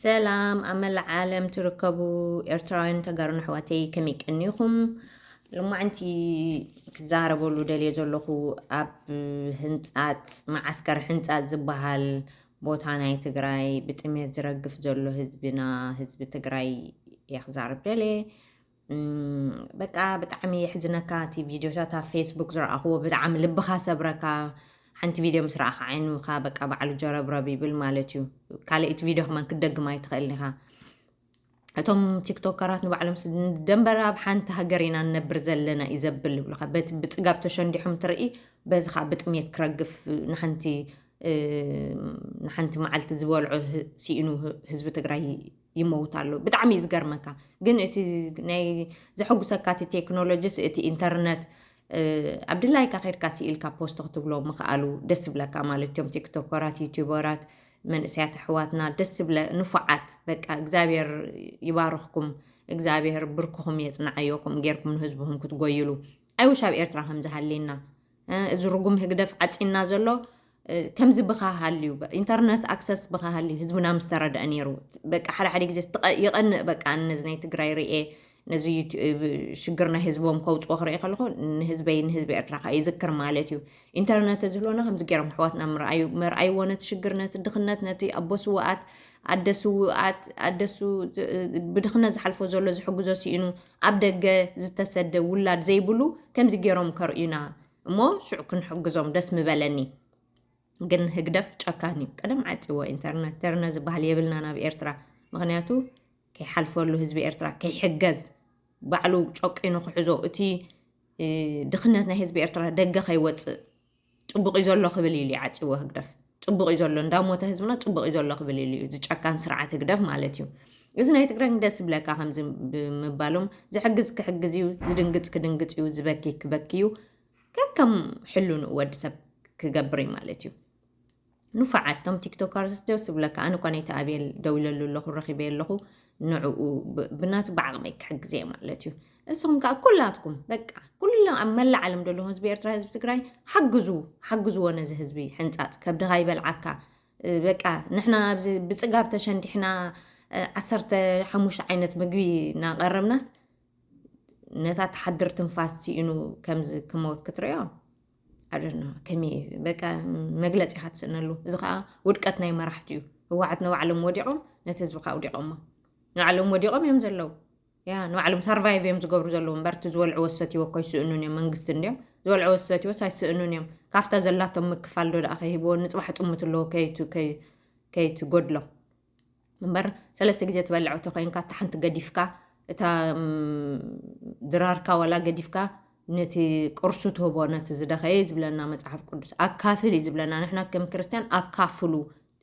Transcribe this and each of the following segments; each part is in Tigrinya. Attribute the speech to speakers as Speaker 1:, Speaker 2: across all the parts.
Speaker 1: سلام أما العالم تركبوا إرتراين تقارن حواتي كميك أنيكم لما أنتي كزاربوا دليل زلخو أب هنتات معسكر هنتات زبهال بوتاناي تقراي بتأمير زرقف زلو هزب تقراي يخزارب دلي بقى بتعمي يحزنكاتي فيديوهات فيسبوك زرقه بتعم لبخا سبركا حنت فيديو مسرعة عينو خابك أبعلو جرب ربي بالمالتيو كاليت فيديو كمان كدق ما يتخيلنيها أتوم تيك توكرات نبعلم دنبرا بحانت هجرينا نبر زلنا يزبل بلخا بتقاب تشندحهم ترقي بزخا بتميت كرقف نحنتي معلت زبالعو سيئنو هزب تقراي يموتالو بتعمي يزقرمكا قن اتي ناي زحقو سكاتي تكنولوجيس اتي انترنت عبد الله كخير كاسي إلكا بوست تقولوا مخالو دس بلا كمالتهم تيك توكرات يوتيوبرات من سيات حواتنا دس بلا نفعات بقى اغزابير يبارككم اغزابير بركهم يصنعيوكم غيركم حزبهم كتغيلوا ايو شاب ايرتراهم زحلينا ازرغم هقدف عطينا زلو كمز بخا هاليو انترنت اكسس بخا هاليو حزبنا مسترد انيرو بقى حدا غزي يقن بقى نزني تግራይ ርኤ ነዚ ሽግርና ህዝቦም ከውጽ ወኽሪ ይኸልኹ ንህዝቢ ኤርትራ ይዝክር ማለት እዩ ኢንተርኔት ዝህሎና ከምዚ ገይሮም ሕዋትና መርኣይ ወነት ሽግርነት ድኽነት ነቲ ኣቦስዋኣት ኣደሱ ብድኽነት ዝሓልፎ ዘሎ ዝሕግዞ ሲኢኑ ኣብ ደገ ዝተሰደ ውላድ ዘይብሉ ከምዚ ገይሮም ከርእዩና እሞ ሽዑ ክንሕግዞም ደስ ምበለኒ ግን ህግደፍ ጨካኒ ቀደም ዓፂዎ ኢንተርኔት ዝበሃል የብልና ናብ ኤርትራ ምክንያቱ ከይሓልፈሉ ህዝቢ ኤርትራ ከይሕገዝ ባዕሉ ጮቂኑ ክሕዞ እቲ ድኽነት ናይ ህዝቢ ኤርትራ ደገ ከይወፅእ ፅቡቕ እዩ ዘሎ ክብል ኢሉ ዓፂዎ ህግደፍ ፅቡቕ እዩ ዘሎ እንዳሞተ ህዝብና ፅቡቕ እዩ ዘሎ ክብል ኢሉ ዝጨካን ስርዓት ህግደፍ ማለት እዩ እዚ ናይ ትግራይ ደስ ብለካ ከምዚ ብምባሎም ዝሕግዝ ክሕግዝ እዩ ዝድንግፅ ክድንግፅ እዩ ዝበኪ ክበኪ እዩ ከከም ሕሉን ወዲ ሰብ ክገብር ማለት እዩ ንፋዓቶም ቲክቶከርስ ደስ ብለካ ኣነ ኮነይቲ ኣቤል ደው ኢለሉ ኣለኹ ረኺበ ኣለኹ ንዕኡ ብናቱ ባዕቕመይ ክሕግዘ ማለት እዩ እስኹም ከዓ ኩላትኩም በቃ ኩሉ ኣብ መላእ ዓለም ደሎ ህዝቢ ኤርትራ ህዝቢ ትግራይ ሓግዝዎ ነዚ ህዝቢ ሕንፃፅ ከብድኻ ይበልዓካ በቃ ንሕና ብፅጋብ ተሸንዲሕና 15 ዓይነት ምግቢ እናቐረብናስ ነታ ተሓድር ትንፋስ ሲኢኑ ከምዚ ክመውት ክትሪኦ ኣደና ከመይ በቃ መግለፂ ኢኻ ትስእነሉ እዚ ከዓ ውድቀት ናይ መራሕቲ እዩ ህወሓት ንባዕሎም ወዲቖም ነቲ ህዝቢ ከዓ ወዲቖሞ ንባዕሎም ወዲቖም እዮም ዘለዉ ንባዕሎም ሰርቫይቭ እዮም ዝገብሩ ዘለዉ እምበርቲ ዝበልዑ ወሰትይዎ እኮ ይስእኑን እዮም መንግስቲ እንዲኦም ዝበልዑ ወሰትይዎ ኣይስእኑን እዮም ካፍታ ዘላቶም ምክፋል ዶ ደኣ ከይሂብዎ ንፅባሕ ጥምት ኣለዎ ከይትጎድሎም እምበር 3 ግዜ ትበልዕ እቶ ኮይንካ እታ ሓንቲ ገዲፍካ እታ ድራርካ ወላ ገዲፍካ ነቲ ቁርሱ ትህቦ ነቲ ዝደኸየ ዝብለና መፅሓፍ ቅዱስ ኣካፍል እዩ ዝብለና ንሕና ከም ክርስቲያን ኣካፍሉ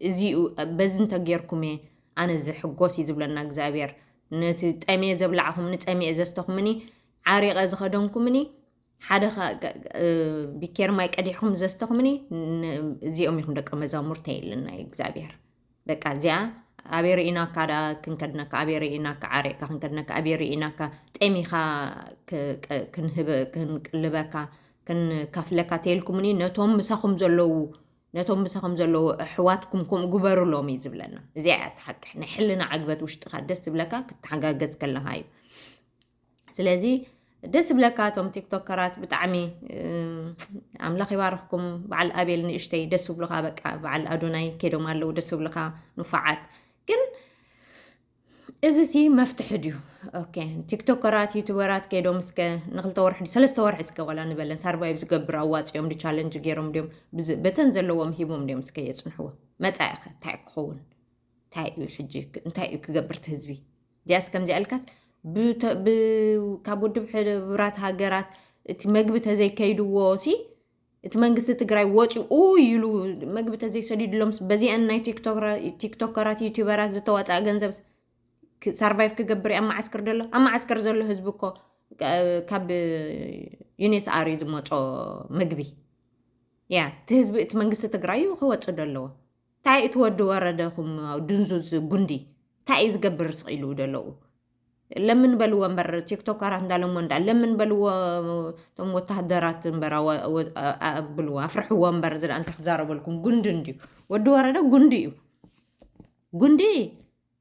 Speaker 1: እዚኡ በዚ እንተጌርኩም እየ ኣነ ዝሕጎስ እዩ ዝብለና እግዚኣብሔር ነቲ ጠሜየ ዘብላዕኹም ንፀሚየ ዘስተኹምኒ ዓሪቐ ዝኸደንኩምኒ ሓደ ቢኬር ማይ ቀዲሕኩም ዘስተኹምኒ እዚኦም ይኹም ደቀ መዛሙርተ የለና እግዚኣብሔር በቃ እዚኣ ኣበይ ርኢናካ ዳ ክንከድነካ ኣበይ ርኢናካ ዓሪቕካ ክንከድነካ ኣበይ ርኢናካ ጠሚኻ ክንቅልበካ ክንካፍለካ ተይልኩምኒ ነቶም ምሳኹም ዘለዉ ኣሕዋትኩም ከምኡ ግበሩሎም እዩ ዝብለና እዚኣ እያ ተሓቂ ናይ ሕልና ዓግበት ውሽጥኻ ደስ ዝብለካ ክትሓጋገዝ ከለኻ እዩ ስለዚ ደስ ዝብለካ እቶም ቲክቶከራት ብጣዕሚ ኣምላኽ ይባርኽኩም በዓል ኣቤል ንእሽተይ ደስ ዝብሉኻ በቃ በዓል ኣዶናይ ከይዶም ኣለዉ ደስ ዝብሉኻ ንፋዓት ግን እዚ ሲ መፍትሕ ድዩ ኦኬ ቲክቶከራት ዩቱበራት ከይዶም እስከ ንክልተ ወርሒ 3 ወርሒ እስከ ቆላ ንበለን ሰርቫይቭ ዝገብር ኣዋፂኦም ዲ ቻሌንጅ ገይሮም ድዮም በተን ዘለዎም ሂቦም ድዮም እስከ የፅንሕዎ መጻኢኸ እንታይ ክኸውን እንታይ እዩ ክገብርቲ ህዝቢ ዲያስ ከምዚ ኣልካስ ካብ ውድብ ሕብራት ሃገራት እቲ መግቢ ተዘይከይድዎ ሲ እቲ መንግስቲ ትግራይ ወፂኡ ኢሉ መግቢ ተዘይሰዲድሎም በዚአን ናይ ቲክቶከራት ዩቱበራት ዝተዋፅአ ገንዘብ ሰርቫይቭ ክገብር ኣብ ማዓስከር ደሎ ኣብ ማዓስከር ዘሎ ህዝቢ እኮ ካብ ዩኔስኣር እዩ ዝመፆ ምግቢ እቲ ህዝቢ እቲ መንግስቲ ትግራይ እዩ ክወፅእ ደለዎ እንታይ እቲ ወዲ ወረደኹም ድንዙዝ ጉንዲ እንታይ እዩ ዝገብር ስኢሉ ደለዉ ለምን በልዎ እምበር ቲክቶከራት እንዳለሞ ለምን በልዎ ቶም ወታደራት እምበር ብልዎ ኣፍርሕዎ እምበር ዝዳ እንታይ ክዛረበልኩም ጉንዲ እንድዩ ወዲ ወረደ ጉንዲ እዩ ጉንዲ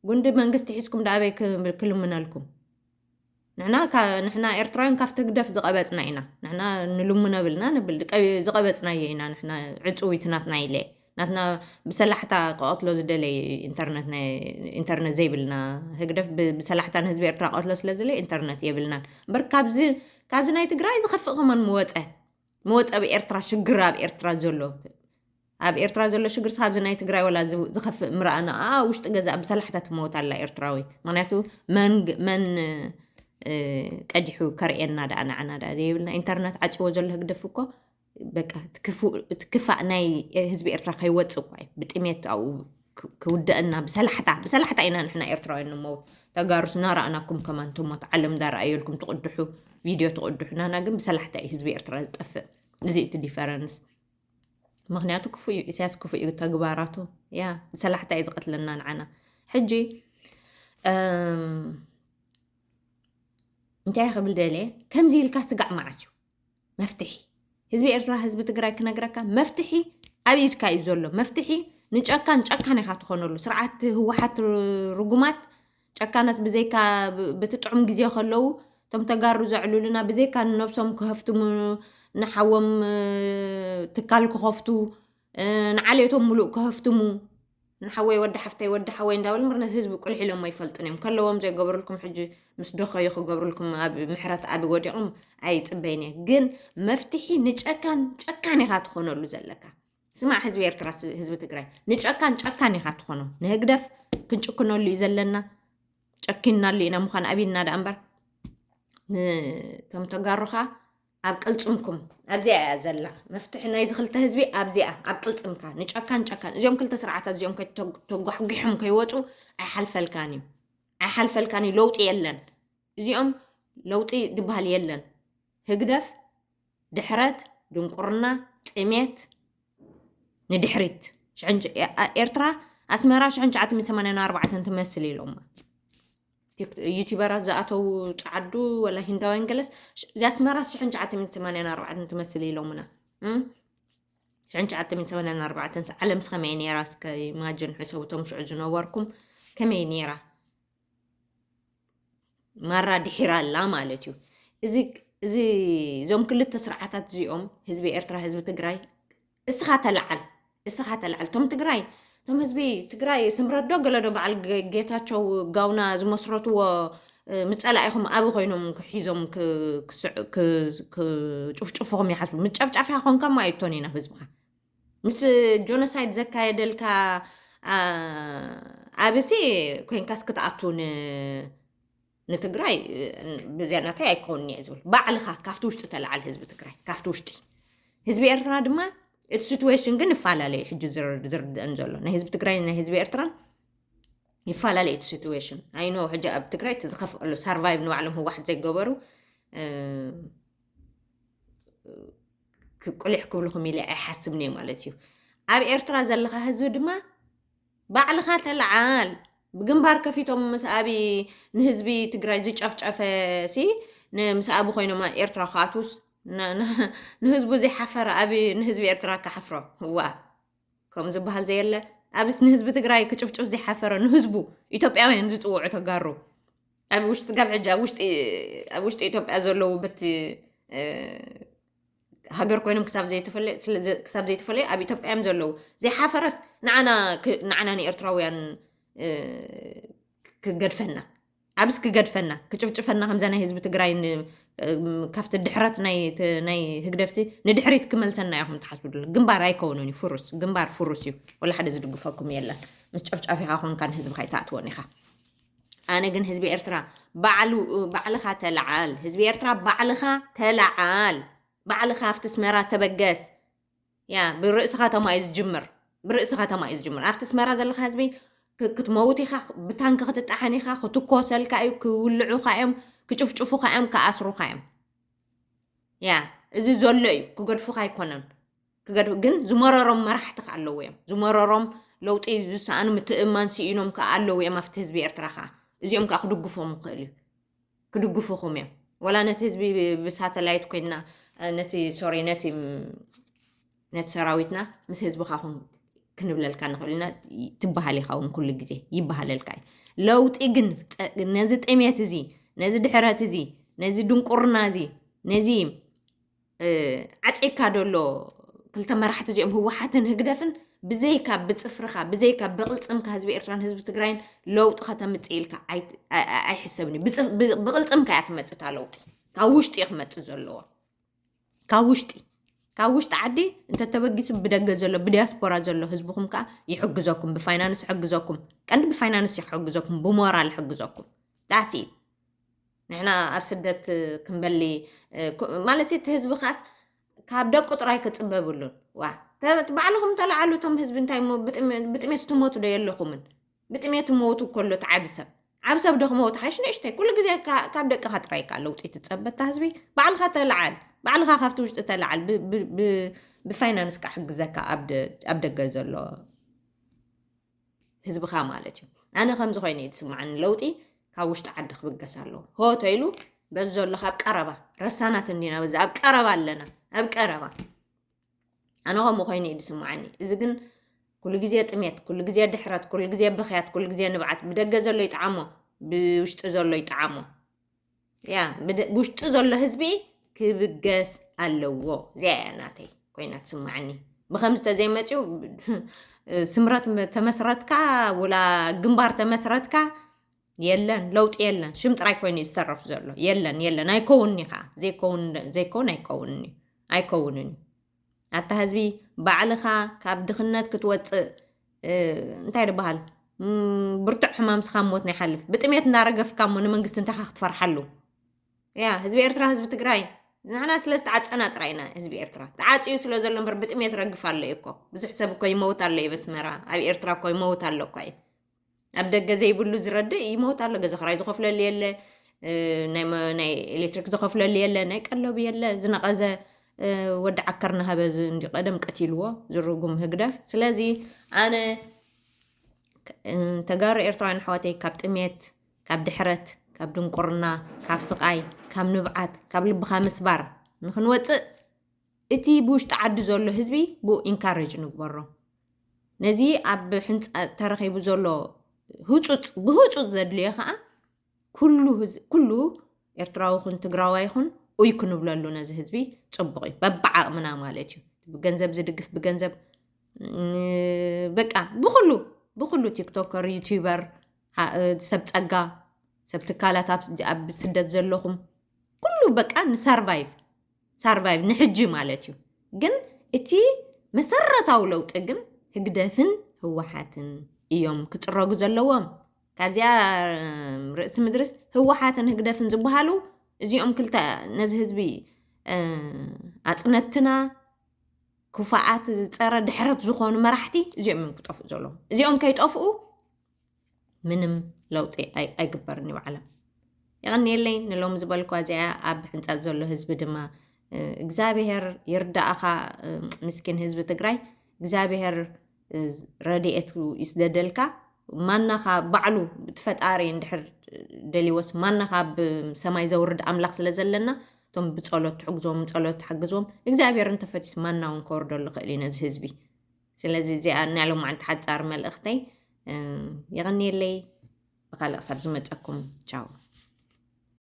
Speaker 1: قند منجست حيسكم دابي كل منالكم نحنا إرتراين كاف تقدف زقبتنا إنا نحنا نلومنا بلنا نبل زقبتنا ينا نحنا عطويتنا إليه نحنا بسلحتا قاتلو زدلي إنترنت زي بلنا هقدف بسلحتا نهزبي إرترا قاتلو سلزلي إنترنت يبلنا بر كابزي ناي تقراي زخفق من موتأ بإرترا شقرا بإرترا زولو أب إرترا زولو شقر صحاب ناي تقراي ولا زخف مرأنا وش تقزا بسلحتا تموت على إرتراوي معناتو من قدحو كرئنا دا عنا دا يبلنا إنترنت عجو زولو هقدفوكو بقى تكفى ناي هزبي إرترا كيوتصو بتقميت أو كودأنا بسلحتا إنا نحنا إرترا إنه موت تقارس نارا أناكم كمان ثم تعلم دار أيولكم تقدحو فيديو تقدحو نانا قم بسلحتا هزبي إرترا زتقفى نزيت الديفرنس مغنياتو كفو إساس كفو تقباراتو يا بسلحتا يزقت لنا نعنا حجي انتي قبل دالي كم زي الكاس قاع معاتيو مفتحي هزبي إرترا هزبي تقراي كنقراكا مفتحي أبيد كاي زولو مفتحي نجاكا نخا تخونلو سرعات هو حت رقمات جاكانت بزيكا بتطعم جزيه خلو تم تقارو زعلو لنا بزيكا نفسهم كهفتو نحوم تكال كهفتو نعليتهم ملوك كهفتمو نحوي ود حوي نداول مرنا هزبي كل حيلهم ما يفلطنيم كلهم زي قبر لكم حجي مس دخا يخو قبر لكم محرات ابي وديقم اي صبيني جن مفتحي نجاكان يخا تخونلو زلكا سمع هزبي إرترا هزبي تقراي نجاكان يخا تخونو نهقدف كنشكنولو يزلنا ጨኪና ሊና ምዃን አቢና ዳንበር ተም ተጋሩኻ ኣብ ቅልጽምኩም ኣብዚኣ እያ ዘላ መፍትሕ ናይ ዝኽልተ ህዝቢ ኣብዚኣ ኣብ ቅልጽምካ ንጨካን እዚኦም ክልተ ስርዓታት እዚኦም ተጓሕጊሖም ከይወፁ ኣይሓልፈልካን እዩ ለውጢ የለን እዚኦም ለውጢ ድበሃል የለን ህግደፍ ድሕረት ድንቁርና ጽሜት ንድሕሪት ኤርትራ ኣስመራ 1984 ትመስል ኢሎም يوتيوبرات زاتو تعدو ولا هندوين جلس زي اسمرا 1984 تمثل لهمنا 1984 علم سخميني راسك ماجن حسوتهم شو جنوركم كمينيرا مرة دحيرا لا مالتيو زي زوم كل التسرعات زيهم حزب إرترا حزب تجراي اسخات العل توم تجراي توم هزبي تግራይ ስምረዶ ገለዶ በዓል ጌታቸው ጋውና ዝመስረትዎ ምጸላኢኹም ኣብ ኮይኖም ክሒዞም ክጭፍጭፍኹም ይሓስቡ ምጨፍጫፍ ኮንካ ማይቶን ኢና ህዝብካ ምስ ጆኖሳይድ ዘካየደልካ ኣብሲ ኮንካስ ክትኣቱን ንትግራይ በዚያናታይ ኣይኮንኒ ዝብል ባዕልኻ ካፍቲ ውሽጢ ተለዓል ህዝቢ ትግራይ ካፍቲ ውሽጢ ህዝቢ ኤርትራ ድማ እቲ ሲትዌሽን ግን ይፋላለይ ሕጂ ዝርድአን ዘሎ ናይ ህዝቢ ትግራይ ናይ ህዝቢ ኤርትራ ይፋላለይ እቲ ሲትዌሽን ኣይኖ ሕጂ ኣብ ትግራይ ተዝኸፍአሉ ሰርቫይቭ ንባዕሎም ህወሓት ዘይገበሩ ክቁልሕ ክብልኹም ኢለ ኣይሓስብኒ ማለት እዩ ኣብ ኤርትራ ዘለኻ ህዝቢ ድማ ባዕልኻ ተለዓል ብግንባር ከፊቶም ምስ ኣቢ ንህዝቢ ትግራይ ዝጨፍጨፈ ሲ ምስ ኣቢ ኮይኖም ኤርትራ ካቱስ نهزبو زي حفر أبي نهزبي إرترا كحفرة هو كم زبهال زي الله أبس نهزبي تقرأي كشوف زي حفرة نهزبو يتوبع وين زتوع تجارو أبي وش تقابل عجا وش يتوبع أزولو بتي هاجر كوينم كسب زي تفلي أبي يتوبع أمزولو زي حفرة نعنا إرتراويان كجدفنا أبس كجدفنا كشوف هم زنا هزبي تقرأي كافت الدحرات ناي هقدفتي ندحريت كمل سنة ياهم تحسبوا دول جنبار يكونوني جنبار فرسيو ولا حد يزرق فاكم يلا مستشفى أفيها هون كان هزب خيتات ونخا أنا جن هزبي إرترا بعلخا تلعال هزبي إرترا بعلخا أفتس مرات تبجس يا بالرئيس خاتم أفتس مرات زلخ هزبي كتموتي خا بتانك خطتحني خا خطوكوسل كأيو كولعو خايم كشوف خايم كأسرو خايم يا إذا زلّي كقد فخاي كونن كقد جن زمررم مرحت علويم زمررم لو تيجي سأنا متأمن سينهم كعلويم أفتز بإرتراخا زيهم كأخذوا قفهم قليل كدوا قفهم يا ولا نتيز بسات لايت كنا نتي سوري نت سراويتنا مس هز بخاهم ክንብለልካ ንኽእልና ትበሃል ይኸውን ኩሉ ግዜ ይበሃለልካ እዩ ለውጢ ግን ነዚ ጥሜት እዚ ነዚ ድሕረት እዚ ነዚ ድንቁርና እዚ ነዚ ዓፂካ ደሎ ክልተ መራሕቲ እዚኦም ህወሓትን ህግደፍን ብዘይካ ብፅፍርካ ብዘይካ ብቕልፅምካ ህዝቢ ኤርትራን ህዝቢ ትግራይን ለውጢ ከተምፅእ ኢልካ ኣይሕሰብኒ ብቕልፅምካ እያ ትመፅታ ለውጢ ካብ ውሽጢ እዩ ክመፅእ ዘለዎ ካብ ውሽጢ ዓዲ እንተተበጊሱ ብደገ ዘሎ ብዲያስፖራ ዘሎ ህዝብኩም ከዓ ይሕግዘኩም ብፋይናንስ ይሕግዘኩም ቀንዲ ብፋይናንስ ይሕግዘኩም ብሞራል ይሕግዘኩም ዳሲ ንሕና ኣብ ስደት ክንበሊ ማለት እቲ ህዝቢ ካስ ካብ ደቁ ጥራይ ክፅበብሉን ዋ ባዕልኩም ተላዓሉ እቶም ህዝቢ እንታይ ብጥሜት ትሞቱ ዶ የለኹምን ብጥሜት ሞቱ ከሎ ዓብ ሰብ ደክመውት ሓሽ ንእሽተይ ኩሉ ግዜ ካብ ደቅኻ ጥራይካ ለውጢ ትፀበታ ህዝቢ ባዕልካ ተላዓል ባዕልካ ካብቲ ውሽጢ ተላዓል ብፋይናንስ ከዓ ሕግዘካ ኣብ ደገ ዘሎ ህዝብኻ ማለት እዩ ኣነ ከምዚ ኮይኑ ይስማዓኒ ለውጢ ካብ ውሽጢ ዓዲ ክብገስ ኣለዎ ሆ ተይሉ በዚ ዘሎ ካብ ቀረባ ረሳናት እንዲና በዚ ኣብ ቀረባ ኣለና ኣብ ቀረባ ኣነ ከምኡ ኮይኑ ይስማዓኒ እዚ ግን ኩሉ ግዜ ጥሜት ኩሉ ግዜ ድሕረት ኩሉ ግዜ ብኽያት ኩሉ ግዜ ንብዓት ብደገ ዘሎ ይጣዓሞ ብውሽጢ ዘሎ ይጣዓሞ ያ ብውሽጢ ዘሎ ህዝቢ ክብገስ ኣለዎ እዚኣ ናተይ ኮይና ትስማዓኒ ብከምዚ ተዘይመፅኡ ስምረት ተመስረትካ ወላ ግንባር ተመስረትካ የለን ለውጢ የለን ሽም ጥራይ ኮይኑ ዝተረፍ ዘሎ የለን ኣይከውንኒ ከዓ ዘይከውን ኣይከውንን ኣታ ህዝቢ ባዕልኻ ካብ ድኽነት ክትወፅእ እንታይ ድበሃል ብርቱዕ ሕማም ስኻ ሞት ናይ ሓልፍ ብጥሜት እንዳረገፍካ ሞ ንመንግስቲ እንታኻ ክትፈርሓሉ ያ ህዝቢ ኤርትራ ህዝቢ ትግራይ ንሕና ስለዝተዓፀና ጥራይና ህዝቢ ኤርትራ ተዓፅዩ ስለ ዘሎ እምበር ብጥሜት ረግፍ ኣሎ እኮ ብዙሕ ሰብ እኮ ይመውት ኣሎ እዩ በስመራ ኣብ ኤርትራ እኮ ይመውት ኣሎ እኮ እዩ ኣብ ደገ ዘይብሉ ዝረድእ ይመውት ኣሎ ገዛ ክራይ ዝኸፍለሉ የለ ናይ ኤሌክትሪክ ዝኸፍለሉ የለ ናይ ቀለቡ የለ ዝነቐዘ ወዲ ዓከር ናሃበ እንዲቀደም ቀቲልዎ ዝርጉም ህግደፍ ስለዚ ኣነ ተጋሩ ኤርትራውያን ኣሕዋተይ ካብ ጥሜት ካብ ድሕረት ካብ ድንቁርና ካብ ስቃይ ካብ ንብዓት ካብ ልብኻ ምስባር ንክንወፅእ እቲ ብውሽጢ ዓዲ ዘሎ ህዝቢ ብኡ ኢንካሬጅ ንግበሮ ነዚ ኣብ ሕንፃ ተረኺቡ ዘሎ ብህፁፅ ዘድልዮ ከዓ ኩሉ ኤርትራዊ ይኹን ትግራዋይ ይኹን ወይ ክንብለሉ ነዚ ህዝቢ ፅቡቅ እዩ በብዓቕምና ማለት እዩ ብገንዘብ ዝድግፍ ብገንዘብ በቃ ብኩሉ ቲክቶከር ዩቲዩበር ሰብ ፀጋ ሰብ ትካላት ኣብ ስደት ዘለኹም ኩሉ በቃ ንሰርቫይቭ ንሕጂ ማለት እዩ ግን እቲ መሰረታዊ ለውጢ ግን ህግደፍን ህወሓትን እዮም ክፅረጉ ዘለዎም ካብዚኣ ርእሲ ምድርስ ህወሓትን ህግደፍን ዝበሃሉ እዚኦም ክልተ ነዚ ህዝቢ ኣፅነትና ክፉኣት ፀረ ድሕረት ዝኾኑ መራሕቲ እዚኦም እዮም ክጠፍኡ ዘለዎም እዚኦም ከይጠፍኡ ምንም ለውጢ ኣይግበርን ይባዕሎም ይቕኒየለይ ንሎም ዝበልኳ እዚኣ ኣብ ሕንፃት ዘሎ ህዝቢ ድማ እግዚኣብሔር ይርዳእኻ ምስኪን ህዝቢ ትግራይ እግዚኣብሔር ረድኤት ይስደደልካ ማናኻ ባዕሉ ብትፈጣሪ እንድሕር ደሊወስ ማናኻ ብሰማይ ዘውርድ ኣምላኽ ስለ ዘለና እቶም ብፀሎት ትሕግዞም ፀሎት ትሓግዞም እግዚኣብሔር እንተፈቲስ ማና እውን ከወርደሉ ክእል እዩ ነዚ ህዝቢ ስለዚ እዚኣ ናይ ሎማዓንቲ ሓፃር መልእኽተይ ይቕኒየለይ ብካልእ ክሳብ ዝመፀኩም ቻው